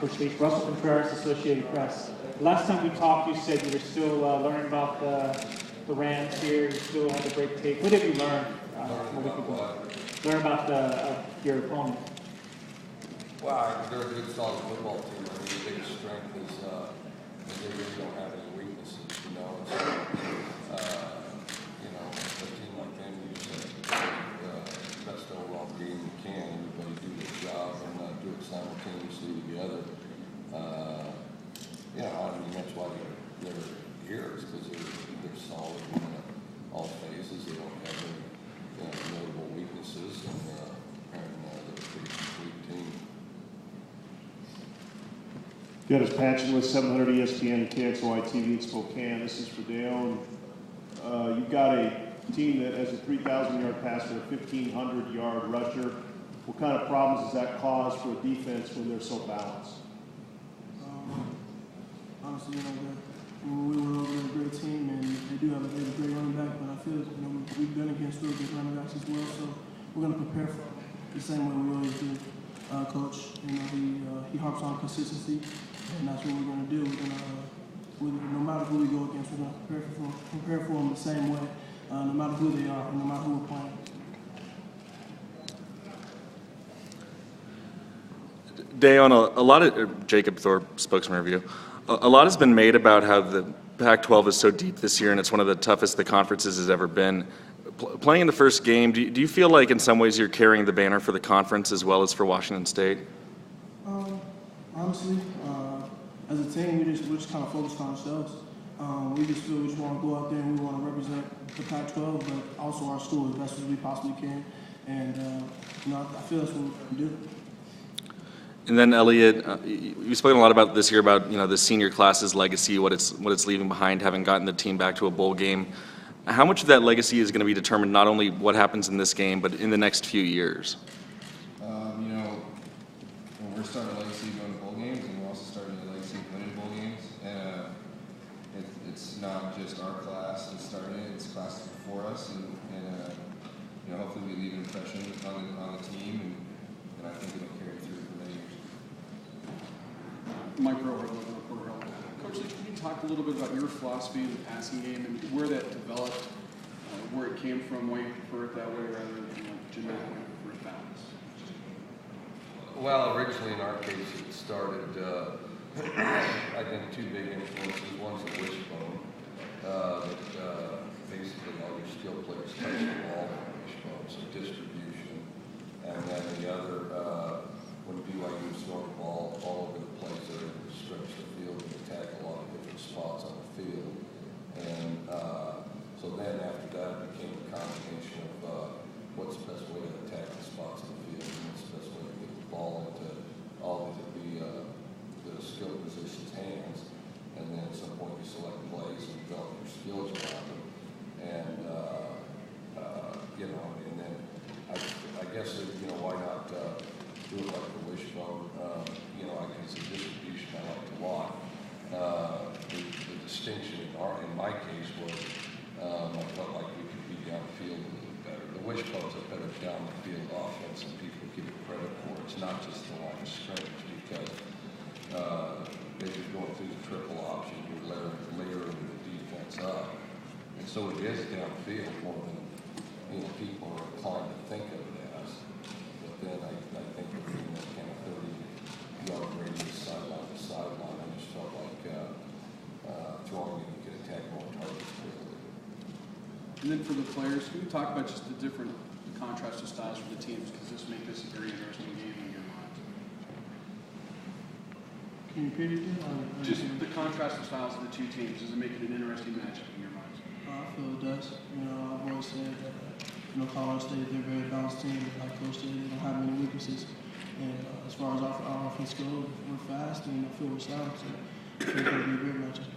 Coach Leach, Russell Contreras, Associated Press. Last time we talked, you said you were still learning about the Rams here. You still had to break tape. What have you learned from a week ago? Learn about your opponent. Well, they're a good, solid football team. I mean, the biggest strength is they really don't have any weaknesses. You know, a team like them, you just best overall game you can. Everybody do their job and do it simultaneously together. I mean, that's why they're here, is because they're solid in all phases. They don't have any notable weaknesses, and they're a pretty complete team. Dennis Patchen with 700 ESPN KXOI TV in Spokane. This is for Deone. You've got a team that has a 3,000-yard passer, a 1,500-yard rusher. What kind of problems does that cause for a defense when they're so balanced? Honestly, we were a great team, and they do have a great running back. But I feel we've been against really good running backs as well, so we're going to prepare for them the same way we always do. Coach, he harps on consistency, and that's what we're going to do. We're going to, no matter who we go against, we're going to prepare for them the same way, no matter who they are, and no matter who we're playing. Deone, a lot of Jacob Thorpe, spokesman review. A lot has been made about how the Pac-12 is so deep this year, and it's one of the toughest the conferences has ever been. Playing in the first game, do you feel like in some ways you're carrying the banner for the conference as well as for Washington State? Honestly, as a team, we're just kind of focused on ourselves. We just feel we just want to go out there and we want to represent the Pac-12, but also our school as best as we possibly can. And I feel that's what we're going to do. And then Elliott, you've spoken a lot about this year about the senior class's legacy, what it's leaving behind, having gotten the team back to a bowl game. How much of that legacy is going to be determined not only what happens in this game, but in the next few years? When we're starting a legacy going to bowl games, and we're also starting a legacy winning bowl games, and it's not just our class that's starting it; it's classes before us, and hopefully we leave an impression on the team, and I think it'll carry through for many years. Mike Rowe, reporter. Coach Leach, can you talk a little bit about your philosophy of the passing game and where that developed, where it came from, why you prefer it that way rather than genetically prefer it balance? Well, originally in our case, it started, I think, two big influences. One's the wishbone, that basically all your skill players touch the ball on the wishbone, so distribution. And then the other, when BYU was throwing the ball all over the place, they would stretch the field and attack a lot of different spots on the field. And so then after that, it became a combination of what's the best way to attack the spots on the field, and what's the best way to get the ball into all of the skill positions' hands. And then at some point you select plays and develop your skills around them. And and then I guess why not do it like the wishbone? I guess the distribution I liked a lot. The distinction in my case was I felt like we could be downfield a little better. The wishbone's a better down the field offense, and people give it credit for. It's not just the line of scrimmage, because as you're going through the triple option, you're layering the defense up, and so it is downfield more than people are inclined to think of it as. But then I think within that kind of 30-yard radius, sideline to sideline, I just felt like throwing it, you could attack more targets quickly. And then for the players, can you talk about just the different contrast of styles for the teams? Because this makes this a very interesting game in your mind. Can you repeat it again? Just the contrast of styles of the two teams, does it make it an interesting matchup in your minds? I feel it does. I've always said that, Colorado State, they're a very balanced team. Like Coach said, they don't have many weaknesses. And as far as our offense goes, we're fast and I feel we're sound. So I think it's going to be a great matchup.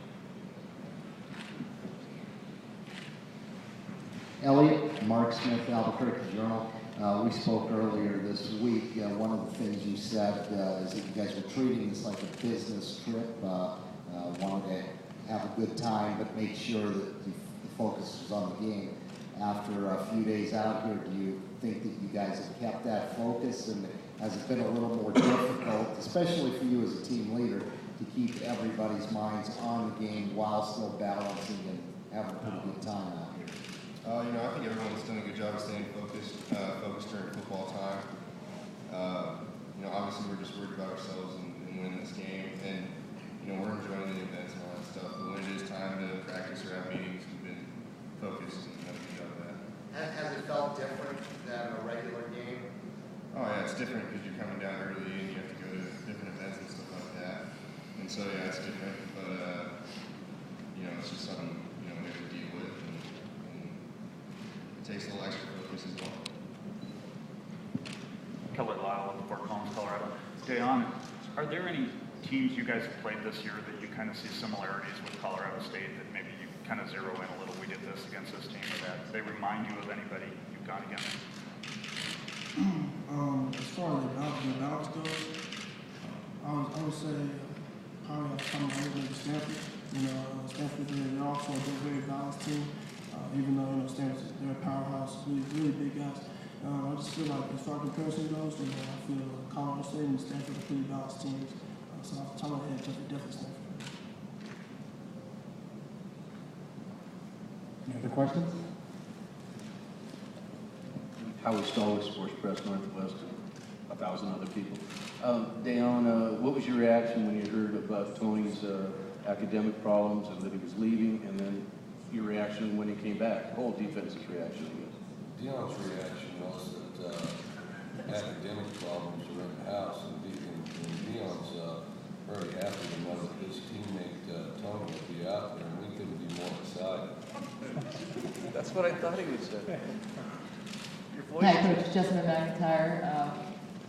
Elliott, Mark Smith, Albuquerque Journal. We spoke earlier this week. One of the things you said is that you guys were treating this like a business trip. Wanted to have a good time, but make sure that the focus was on the game. After a few days out here, do you think that you guys have kept that focus? And has it been a little more difficult, especially for you as a team leader, to keep everybody's minds on the game while still balancing and having a pretty good time out here? I think everyone's done a good job of staying focused during football time. Obviously we're just worried about ourselves and winning this game, and we're enjoying the events and all that stuff. But when it is time to practice or have meetings, we've been focused and done a good job of that. Has it felt different than a regular game? Oh yeah, it's different because you're coming down early and you have to go to different events and stuff like that. And so yeah, it's different, but it's just something we have to deal with, and it takes a little extra focus as well. Keller Lyle with Fort Collins, Colorado. Deone, are there any teams you guys have played this year that you kind of see similarities with Colorado State that maybe you kind of zero in a little, we did this against this team, or that they remind you of anybody you've gone against? As far as the balance goes, I would say probably coming over to Stanford. Stanford, they're also a very balanced team, even though Stanford, they're a powerhouse, really big guys. I just feel like as far as comparison goes, I feel Colorado State and Stanford are pretty balanced teams. So off the top of my head, definitely Stanford. Any other questions? Howard Stahl with Sports Press Northwest, 1,000 other people. Deone, what was your reaction when you heard about Tony's academic problems and that he was leaving, and then your reaction when he came back, the whole defense's reaction, I guess? Deone's reaction was that academic problems are in the house, and Deone's very happy to know that his teammate Tony will be out there, and we couldn't be more excited. That's what I thought he would say. Hi, Coach Jessica McIntyre,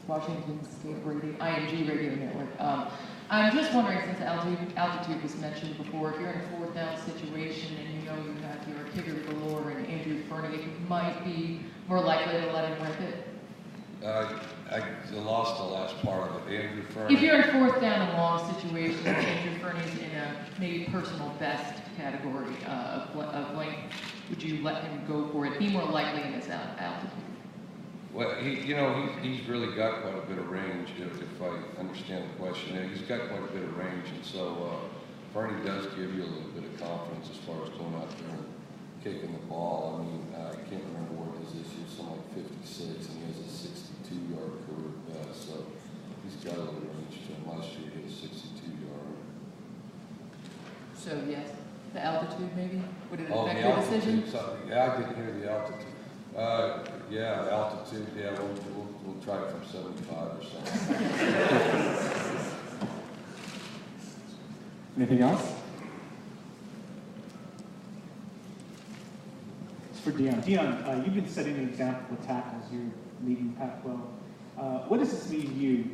Washington State Radio, IMG Radio Network. I'm just wondering, since altitude was mentioned before, if you're in a fourth down situation and you have your kicker galore and Andrew Fernie, you might be more likely to let him rip it. I lost the last part of it. Andrew Fernie. If you're in fourth down and long situation, Andrew Fernie's in a maybe personal best category of length, would you let him go for it? Be more likely in his altitude. Well, he's really got quite a bit of range, if I understand the question. He's got quite a bit of range, and so Fernie does give you a little bit of confidence as far as going out there and kicking the ball. I mean, I can't remember what his issue is, something like 56, and he has a 62-yard career best, so he's got a little range to him. Last year he hit a 62-yard. So yes, the altitude maybe? Would it Oh, affect the your altitude. decision? Yeah, I didn't hear the altitude. Yeah, altitude. Yeah, we'll try it from 75 or something. Anything else? It's for Deone. Deone, you've been setting an example with tackles. You're leading Pac-12. What does this mean to you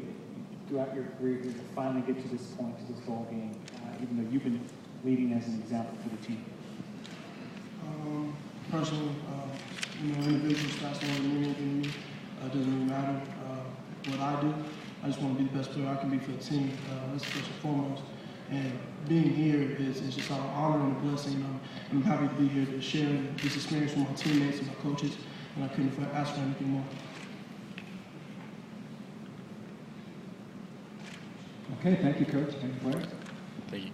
throughout your career here to finally get to this point, to this bowl game, even though you've been leading as an example for the team? Personally, individual stats don't really mean anything to me. It doesn't really matter what I do. I just want to be the best player I can be for the team. That's first and foremost. And being here is just an honor and a blessing. I'm happy to be here to share this experience with my teammates and my coaches, and I couldn't ask for anything more. Okay, thank you, Coach. Thank you, players. Thank you.